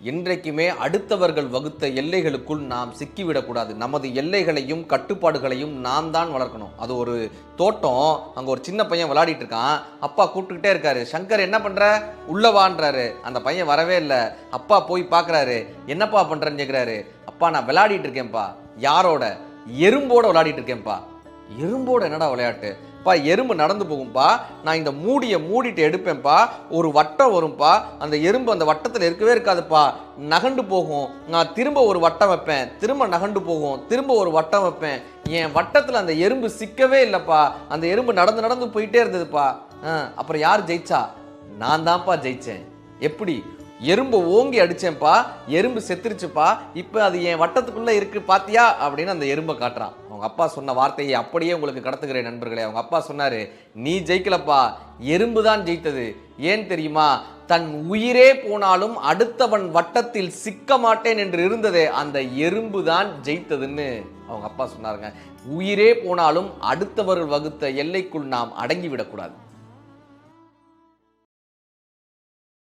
இன்றைக்குமே அடுத்தவர்கள் வகுத்த எல்லைகளுக்குள் நாம் சிக்கிவிடக்கூடாது. நமது எல்லைகளையும் கட்டுப்பாடுகளையும் நாம் தான் வளர்க்கணும். அது ஒரு தோட்டம், அங்கே ஒரு சின்ன பையன் விளையாடிட்டு இருக்கான். அப்பா கூப்பிட்டுக்கிட்டே இருக்காரு, சங்கர் என்ன பண்ற, உள்ளவான்றாரு. அந்த பையன் வரவே இல்லை. அப்பா போய் பார்க்குறாரு, என்னப்பா பண்றேன்னு கேட்குறாரு. அப்பா நான் விளையாடிட்டு இருக்கேன்ப்பா. யாரோட? எறும்போட விளையாடிட்டு இருக்கேன்ப்பா. எறும்போட என்னடா விளையாட்டு? பா எறும்பு நடந்து போகும்பா, நான் இந்த மூடியை மூடிட்டு எடுப்பேன்ப்பா, ஒரு வட்டம் வரும்பா, அந்த எறும்பு அந்த வட்டத்தில் இருக்கவே இருக்காதுப்பா, நகண்டு போகும். நான் திரும்ப ஒரு வட்டம் வைப்பேன், திரும்ப நகண்டு போகும், திரும்ப ஒரு வட்டம் வைப்பேன். என் வட்டத்தில் அந்த எறும்பு சிக்கவே இல்லைப்பா, அந்த எறும்பு நடந்து நடந்து போயிட்டே இருந்ததுப்பா. அப்புறம் யார் ஜெயிச்சா? நான் தான்ப்பா ஜெயிச்சேன். எப்படி? எறும்பு ஓங்கி அடிச்சேன்ப்பா, எறும்பு செத்துருச்சுப்பா, இப்போ அது என் வட்டத்துக்குள்ள இருக்கு பாத்தியா அப்படின்னு அந்த எறும்பை காட்டுறான். அவங்க அப்பா சொன்ன வார்த்தையை அப்படியே உங்களுக்கு கடத்துகிறேன் நண்பர்களே. அவங்க அப்பா சொன்னாரு, நீ ஜெயிக்கலப்பா, எறும்பு தான் ஜெயித்தது. ஏன் தெரியுமா? தன் உயிரே போனாலும் அடுத்தவன் வட்டத்தில் சிக்க மாட்டேன் என்று இருந்ததே, அந்த எறும்பு தான் ஜெயித்ததுன்னு அவங்க அப்பா சொன்னாருங்க. உயிரே போனாலும் அடுத்தவர்கள் வகுத்த எல்லைக்குள் நாம் அடங்கி விடக்கூடாது.